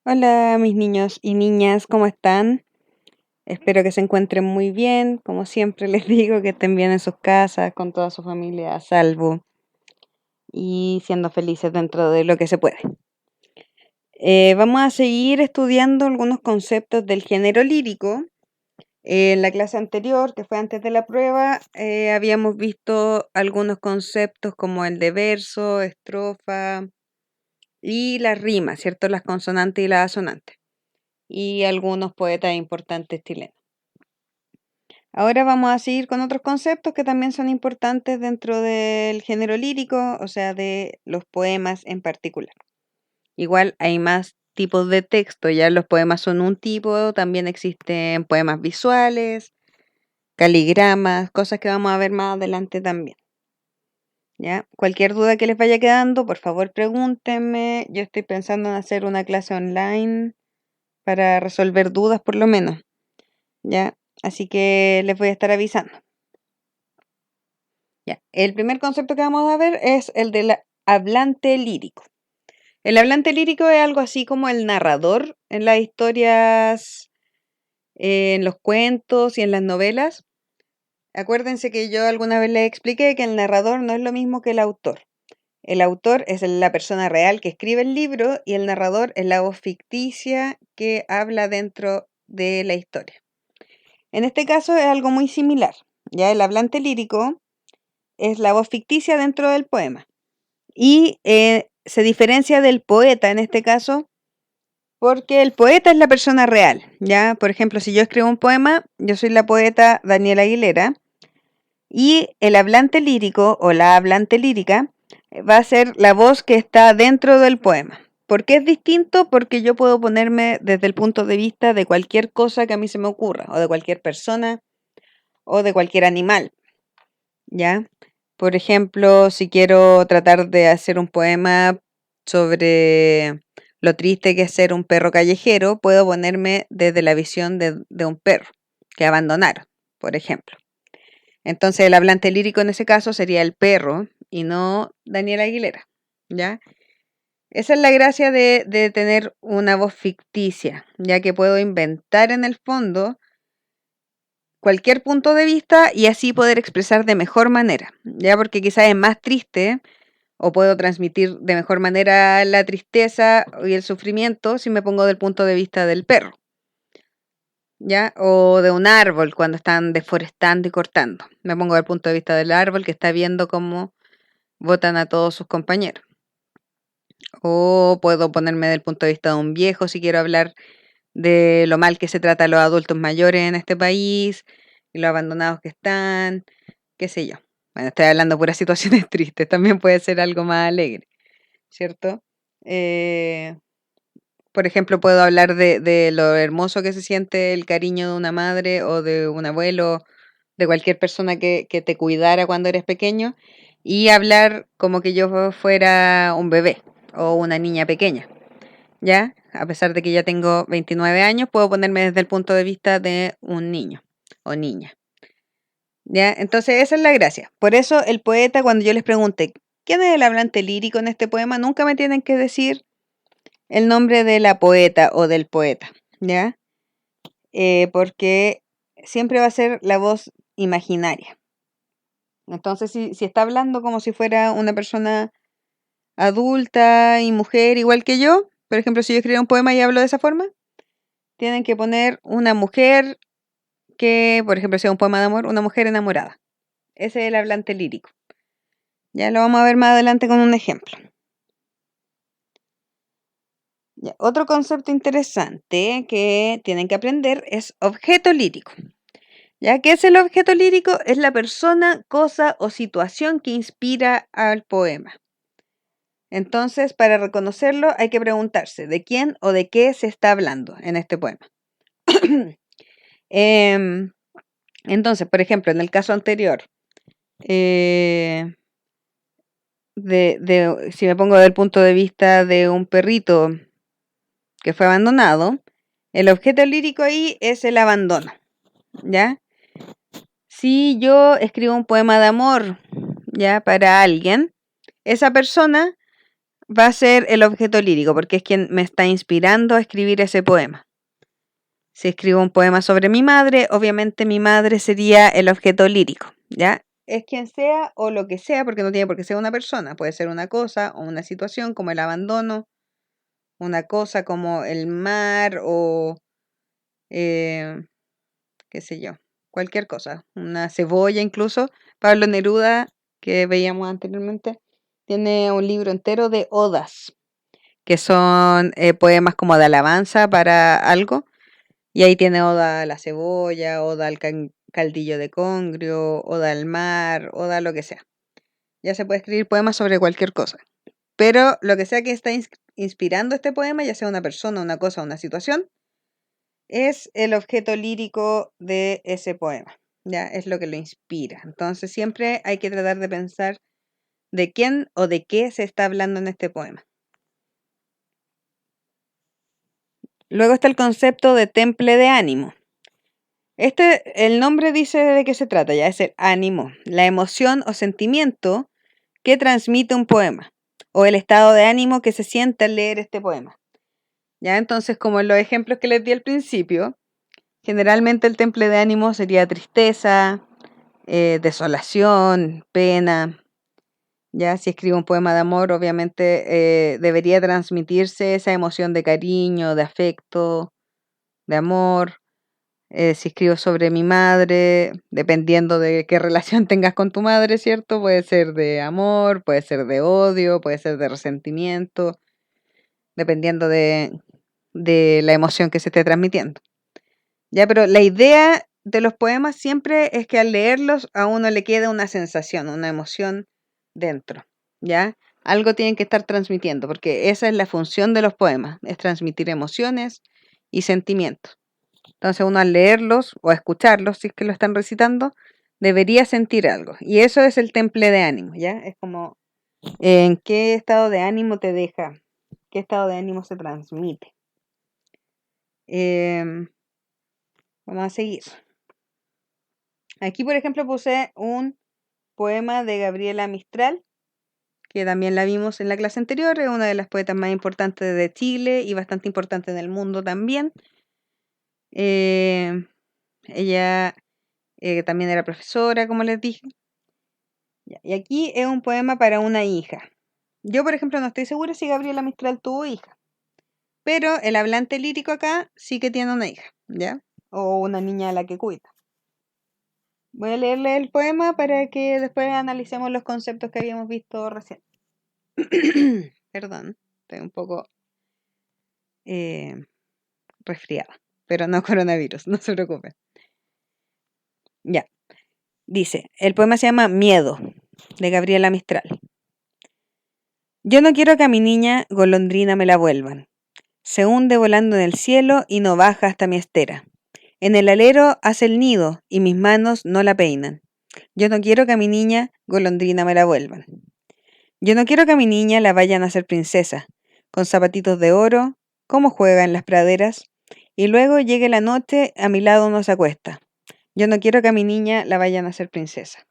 Hola, mis niños y niñas, ¿cómo están? Espero que se encuentren muy bien. Como siempre les digo, que estén bien en sus casas, con toda su familia a salvo y siendo felices dentro de lo que se puede. Vamos a seguir estudiando algunos conceptos del género lírico. En la clase anterior, que fue antes de la prueba, habíamos visto algunos conceptos como el de verso, estrofa y las rimas, ¿cierto? Las consonantes y las asonantes. Y algunos poetas importantes chilenos. Ahora vamos a seguir con otros conceptos que también son importantes dentro del género lírico, o sea, de los poemas en particular. Igual hay más tipos de texto, ya los poemas son un tipo, también existen poemas visuales, caligramas, cosas que vamos a ver más adelante también. ¿Ya? Cualquier duda que les vaya quedando, por favor pregúntenme. Yo estoy pensando en hacer una clase online para resolver dudas por lo menos. ¿Ya? Así que les voy a estar avisando. Ya. El primer concepto que vamos a ver es el del hablante lírico. El hablante lírico es algo así como el narrador en las historias, en los cuentos y en las novelas. Acuérdense que yo alguna vez les expliqué que el narrador no es lo mismo que el autor. El autor es la persona real que escribe el libro y el narrador es la voz ficticia que habla dentro de la historia. En este caso es algo muy similar. Ya el hablante lírico es la voz ficticia dentro del poema. Y se diferencia del poeta en este caso porque el poeta es la persona real, ¿ya? Por ejemplo, si yo escribo un poema, yo soy la poeta Daniela Aguilera y el hablante lírico o la hablante lírica va a ser la voz que está dentro del poema. ¿Por qué es distinto? Porque yo puedo ponerme desde el punto de vista de cualquier cosa que a mí se me ocurra, o de cualquier persona, o de cualquier animal, ¿ya? Por ejemplo, si quiero tratar de hacer un poema sobre lo triste que es ser un perro callejero, puedo ponerme desde la visión de un perro que abandonaron, por ejemplo. Entonces el hablante lírico en ese caso sería el perro y no Daniel Aguilera, ¿ya? Esa es la gracia de tener una voz ficticia, ya que puedo inventar en el fondo cualquier punto de vista y así poder expresar de mejor manera, ya porque quizás es más triste o puedo transmitir de mejor manera la tristeza y el sufrimiento si me pongo del punto de vista del perro, ya, o de un árbol cuando están deforestando y cortando. Me pongo del punto de vista del árbol que está viendo cómo botan a todos sus compañeros. O puedo ponerme del punto de vista de un viejo si quiero hablar de lo mal que se trata a los adultos mayores en este país y lo abandonados que están, qué sé yo. Bueno, estoy hablando de puras situaciones tristes, también puede ser algo más alegre, ¿cierto? Eh, por ejemplo, puedo hablar de lo hermoso que se siente el cariño de una madre o de un abuelo, de cualquier persona que te cuidara cuando eres pequeño, y hablar como que yo fuera un bebé o una niña pequeña, ¿ya? A pesar de que ya tengo 29 años, puedo ponerme desde el punto de vista de un niño o niña. ¿Ya? Entonces esa es la gracia. Por eso el poeta, cuando yo les pregunte, ¿quién es el hablante lírico en este poema? Nunca me tienen que decir el nombre de la poeta o del poeta, ¿ya? Porque siempre va a ser la voz imaginaria. Entonces, si está hablando como si fuera una persona adulta y mujer igual que yo, por ejemplo, si yo escribo un poema y hablo de esa forma, tienen que poner una mujer que, por ejemplo, sea un poema de amor, una mujer enamorada. Ese es el hablante lírico. Ya lo vamos a ver más adelante con un ejemplo. Ya, otro concepto interesante que tienen que aprender es objeto lírico. ¿Ya? ¿Qué es el objeto lírico? Es la persona, cosa o situación que inspira al poema. Entonces, para reconocerlo hay que preguntarse de quién o de qué se está hablando en este poema. Entonces, por ejemplo, en el caso anterior, eh, si me pongo del punto de vista de un perrito que fue abandonado, el objeto lírico ahí es el abandono, ¿ya? Si yo escribo un poema de amor, ¿ya? Para alguien, esa persona va a ser el objeto lírico, porque es quien me está inspirando a escribir ese poema. Si escribo un poema sobre mi madre, obviamente mi madre sería el objeto lírico, ¿ya? Es quien sea o lo que sea, porque no tiene por qué ser una persona, puede ser una cosa o una situación como el abandono, una cosa como el mar o qué sé yo, cualquier cosa, una cebolla incluso. Pablo Neruda, que veíamos anteriormente, tiene un libro entero de odas, que son poemas como de alabanza para algo, y ahí tiene oda a la cebolla, oda al caldillo de congrio, oda al mar, oda a lo que sea. Ya se puede escribir poemas sobre cualquier cosa, pero lo que sea que está inspirando este poema, ya sea una persona, una cosa o una situación, es el objeto lírico de ese poema, ya es lo que lo inspira. Entonces siempre hay que tratar de pensar de quién o de qué se está hablando en este poema. Luego está el concepto de temple de ánimo. El nombre dice de qué se trata, ya es el ánimo, la emoción o sentimiento que transmite un poema, o el estado de ánimo que se siente al leer este poema. Ya, entonces, como en los ejemplos que les di al principio, generalmente el temple de ánimo sería tristeza, desolación, pena. Ya, si escribo un poema de amor, obviamente debería transmitirse esa emoción de cariño, de afecto, de amor. Si escribo sobre mi madre, dependiendo de qué relación tengas con tu madre, ¿cierto? Puede ser de amor, puede ser de odio, puede ser de resentimiento, dependiendo de la emoción que se esté transmitiendo. Ya, pero la idea de los poemas siempre es que al leerlos a uno le queda una sensación, una emoción dentro, ¿ya? Algo tienen que estar transmitiendo, porque esa es la función de los poemas, es transmitir emociones y sentimientos. Entonces uno al leerlos o a escucharlos, si es que lo están recitando, debería sentir algo. Y eso es el temple de ánimo, ¿ya? Es como en qué estado de ánimo te deja, qué estado de ánimo se transmite. Em, Vamos a seguir. Aquí, por ejemplo, puse un poema de Gabriela Mistral, que también la vimos en la clase anterior, es una de las poetas más importantes de Chile y bastante importante en el mundo también. Ella también era profesora, como les dije. Y aquí es un poema para una hija. Yo, por ejemplo, no estoy segura si Gabriela Mistral tuvo hija, pero el hablante lírico acá sí que tiene una hija, ¿ya? O una niña a la que cuida. Voy a leerle el poema para que después analicemos los conceptos que habíamos visto recién. Perdón, estoy un poco resfriada, pero no coronavirus, no se preocupe. Ya, dice, el poema se llama Miedo, de Gabriela Mistral. Yo no quiero que a mi niña golondrina me la vuelvan. Se hunde volando en el cielo y no baja hasta mi estera. En el alero hace el nido y mis manos no la peinan. Yo no quiero que a mi niña golondrina me la vuelvan. Yo no quiero que a mi niña la vayan a hacer princesa, con zapatitos de oro, como juega en las praderas, y luego llegue la noche, a mi lado no se acuesta. Yo no quiero que a mi niña la vayan a hacer princesa.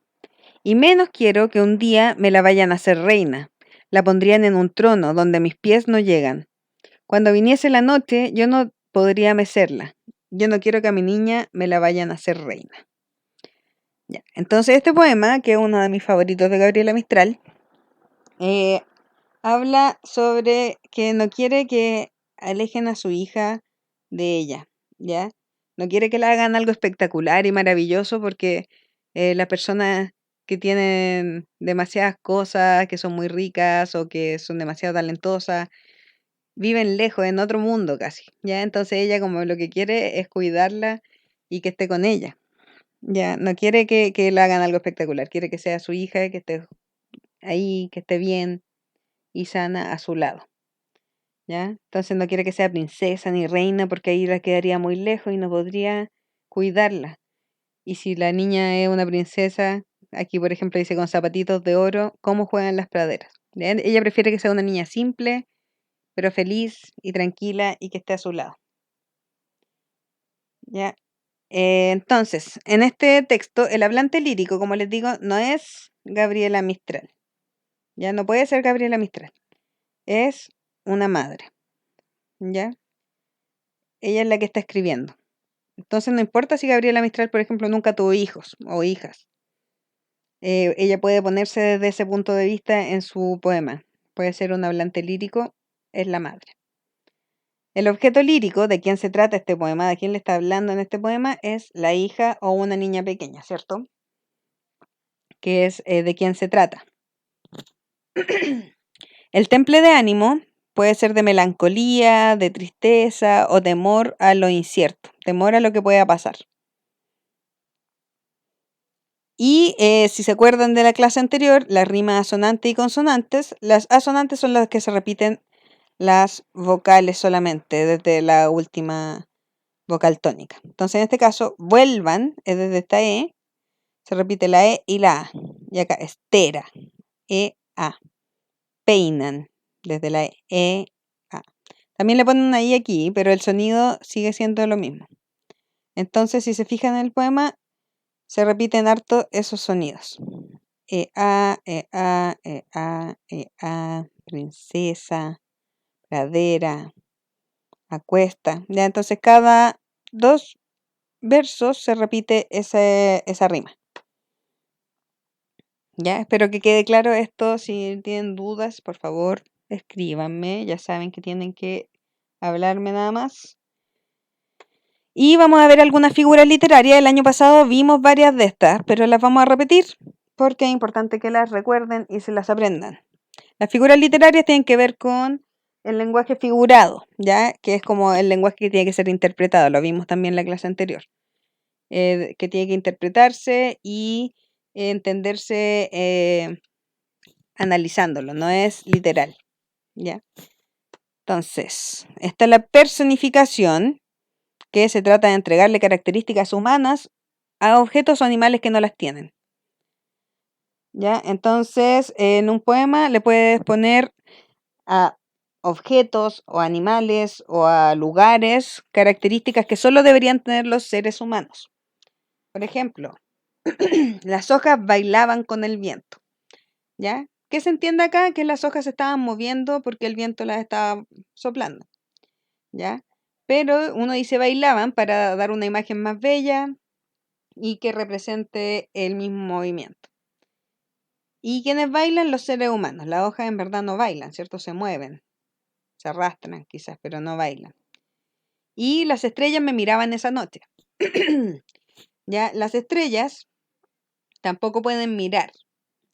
Y menos quiero que un día me la vayan a hacer reina. La pondrían en un trono donde mis pies no llegan. Cuando viniese la noche, yo no podría mecerla. Yo no quiero que a mi niña me la vayan a hacer reina. Ya. Entonces este poema, que es uno de mis favoritos de Gabriela Mistral, habla sobre que no quiere que alejen a su hija de ella, ¿ya? No quiere que le hagan algo espectacular y maravilloso porque las personas que tienen demasiadas cosas, que son muy ricas o que son demasiado talentosas, viven lejos, en otro mundo casi, ¿ya? Entonces ella como lo que quiere es cuidarla y que esté con ella, ¿ya? No quiere que le hagan algo espectacular, quiere que sea su hija, que esté ahí, que esté bien y sana a su lado, ¿ya? Entonces no quiere que sea princesa ni reina porque ahí la quedaría muy lejos y no podría cuidarla. Y si la niña es una princesa, aquí por ejemplo dice con zapatitos de oro, ¿cómo juegan las praderas? ¿Ya? Ella prefiere que sea una niña simple, pero feliz y tranquila y que esté a su lado, ¿ya? Entonces, en este texto, el hablante lírico, como les digo, no es Gabriela Mistral, ya no puede ser Gabriela Mistral. es una madre, ¿ya? Ella es la que está escribiendo. Entonces no importa si Gabriela Mistral, por ejemplo, nunca tuvo hijos o hijas. Ella puede ponerse desde ese punto de vista en su poema. Puede ser un hablante lírico, es la madre. El objeto lírico de quien se trata este poema, de quién le está hablando en este poema, es la hija o una niña pequeña, ¿cierto? Que es de quien se trata. El temple de ánimo puede ser de melancolía, de tristeza o temor a lo incierto, temor a lo que pueda pasar. Y si se acuerdan de la clase anterior, las rimas asonantes y consonantes, las asonantes son las que se repiten las vocales solamente desde la última vocal tónica. Entonces en este caso, vuelvan es desde esta E, se repite la E y la A. Y acá, estera, E, A. Peinan, desde la E, A. También le ponen una I aquí, pero el sonido sigue siendo lo mismo. Entonces, si se fijan en el poema, se repiten harto esos sonidos. A, princesa, pradera, acuesta. Ya, entonces cada dos versos se repite esa rima. Ya, espero que quede claro esto. Si tienen dudas, por favor, escríbanme. Ya saben que tienen que hablarme nada más. Y vamos a ver algunas figuras literarias. El año pasado vimos varias de estas, pero las vamos a repetir porque es importante que las recuerden y se las aprendan. Las figuras literarias tienen que ver con el lenguaje figurado, ¿ya? Que es como el lenguaje que tiene que ser interpretado. Lo vimos también en la clase anterior. Que tiene que interpretarse y entenderse analizándolo, no es literal, ¿ya? Entonces, está la personificación, que se trata de entregarle características humanas a objetos o animales que no las tienen, ¿ya? Entonces, en un poema le puedes poner a objetos o animales o a lugares características que solo deberían tener los seres humanos. Por ejemplo, las hojas bailaban con el viento, ¿ya? ¿Qué se entiende acá? Que las hojas se estaban moviendo porque el viento las estaba soplando, ¿ya? Pero uno dice bailaban para dar una imagen más bella y que represente el mismo movimiento. ¿Y quienes bailan? Los seres humanos. Las hojas en verdad no bailan, ¿cierto? Se mueven, se arrastran quizás, pero no bailan. Y las estrellas me miraban esa noche. Ya, las estrellas tampoco pueden mirar,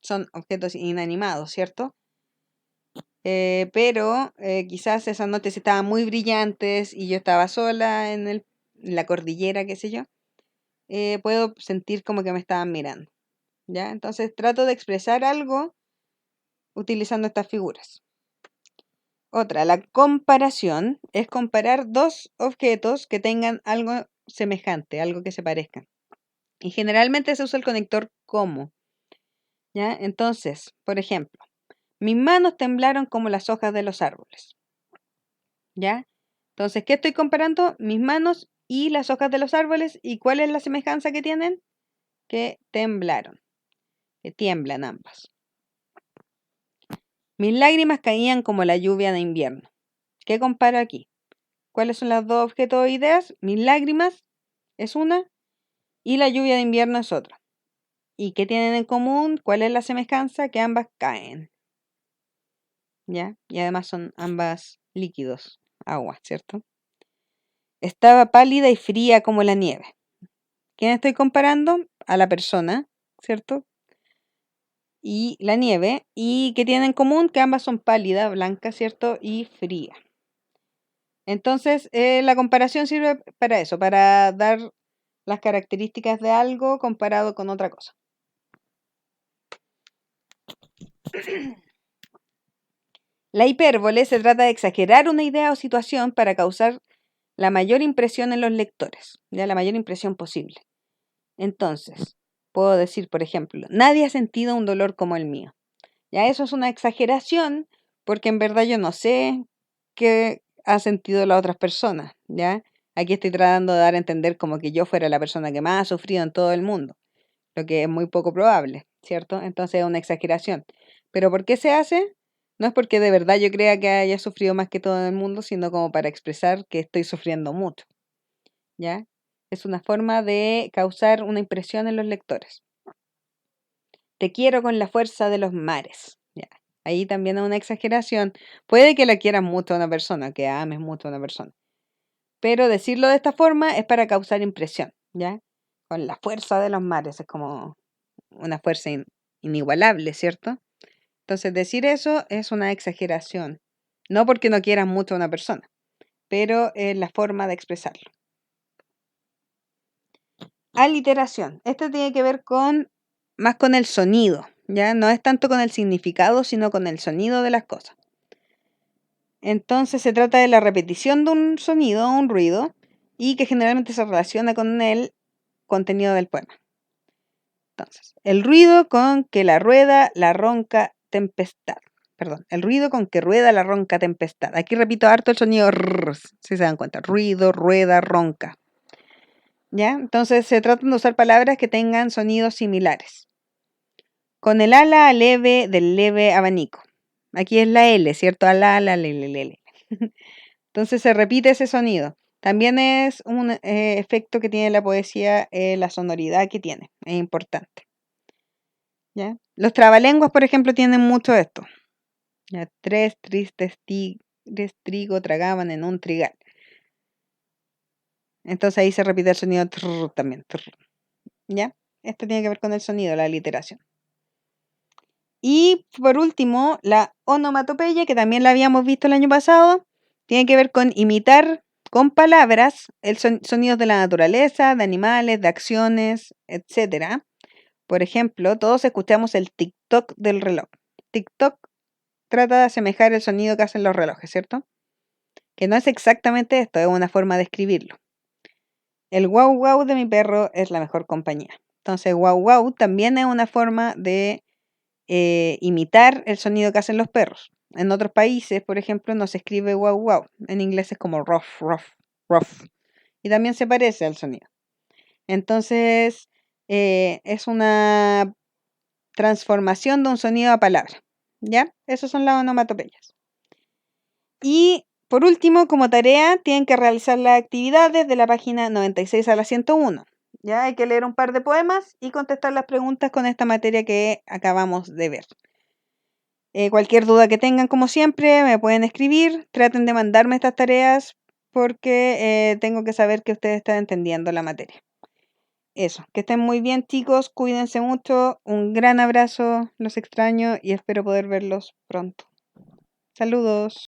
son objetos inanimados, ¿cierto? Pero quizás esas noches estaban muy brillantes y yo estaba sola en la cordillera, qué sé yo. Puedo sentir como que me estaban mirando, ¿ya? Entonces trato de expresar algo utilizando estas figuras. Otra, la comparación es comparar dos objetos que tengan algo semejante, algo que se parezcan. Y generalmente se usa el conector como, ¿ya? Entonces, por ejemplo, mis manos temblaron como las hojas de los árboles, ¿ya? Entonces, ¿qué estoy comparando? Mis manos y las hojas de los árboles. ¿Y cuál es la semejanza que tienen? Que temblaron, que tiemblan ambas. Mis lágrimas caían como la lluvia de invierno. ¿Qué comparo aquí? ¿Cuáles son los dos objetos o ideas? Mis lágrimas es una y la lluvia de invierno es otra. ¿Y qué tienen en común? ¿Cuál es la semejanza? Que ambas caen, ¿ya? Y además son ambas líquidos, agua, ¿cierto? Estaba pálida y fría como la nieve. ¿Quién estoy comparando? A la persona, ¿cierto? Y la nieve. ¿Y qué tienen en común? Que ambas son pálidas, blancas, ¿cierto? Y fría. Entonces, la comparación sirve para eso, para dar las características de algo comparado con otra cosa. La hipérbole se trata de exagerar una idea o situación para causar la mayor impresión en los lectores, ya la mayor impresión posible. Entonces, puedo decir, por ejemplo, nadie ha sentido un dolor como el mío. Ya eso es una exageración porque en verdad yo no sé qué ha sentido las otras personas, ¿ya? Aquí estoy tratando de dar a entender como que yo fuera la persona que más ha sufrido en todo el mundo, lo que es muy poco probable, ¿cierto? Entonces es una exageración. ¿Pero por qué se hace? No es porque de verdad yo crea que haya sufrido más que todo en el mundo, sino como para expresar que estoy sufriendo mucho, ¿ya? Es una forma de causar una impresión en los lectores. Te quiero con la fuerza de los mares, ¿ya? Ahí también es una exageración. Puede que la quieras mucho a una persona, que ames mucho a una persona, pero decirlo de esta forma es para causar impresión, ¿ya? Con la fuerza de los mares, es como una fuerza inigualable, ¿cierto? Entonces decir eso es una exageración, no porque no quieras mucho a una persona, pero es la forma de expresarlo. Aliteración. Esto tiene que ver más con el sonido, ¿ya? No es tanto con el significado, sino con el sonido de las cosas. Entonces se trata de la repetición de un sonido, un ruido, y que generalmente se relaciona con el contenido del poema. Entonces, el ruido con que la rueda la ronca tempestad. Perdón, el ruido con que rueda la ronca tempestad. Aquí repito harto el sonido rrr, si se dan cuenta. Ruido, rueda, ronca. ¿Ya? Entonces se tratan de usar palabras que tengan sonidos similares. Con el ala leve del leve abanico. Aquí es la L, ¿cierto? Ala, L. Entonces se repite ese sonido. También es un efecto que tiene la poesía, la sonoridad que tiene. Es importante. ¿Ya? Los trabalenguas, por ejemplo, tienen mucho esto. ¿Ya? 3 tristes tigres trigo tragaban en un trigal. Entonces ahí se repite el sonido trrr, también. Trrr. ¿Ya? Esto tiene que ver con el sonido, la literación. Y por último, la onomatopeya, que también la habíamos visto el año pasado, tiene que ver con imitar con palabras sonidos de la naturaleza, de animales, de acciones, etc. Por ejemplo, todos escuchamos el tic-toc del reloj. Tic-toc trata de asemejar el sonido que hacen los relojes, ¿cierto? Que no es exactamente esto, es una forma de escribirlo. El guau guau de mi perro es la mejor compañía. Entonces, guau guau también es una forma de imitar el sonido que hacen los perros. En otros países, por ejemplo, no se escribe guau guau. En inglés es como ruff, ruff, ruff. Y también se parece al sonido. Entonces, es una transformación de un sonido a palabra. ¿Ya? Esas son las onomatopeyas. Y por último, como tarea, tienen que realizar las actividades de la página 96 a la 101. Ya hay que leer un par de poemas y contestar las preguntas con esta materia que acabamos de ver. Cualquier duda que tengan, como siempre, me pueden escribir. Traten de mandarme estas tareas porque tengo que saber que ustedes están entendiendo la materia. Eso, que estén muy bien, chicos. Cuídense mucho. Un gran abrazo. Los extraño y espero poder verlos pronto. Saludos.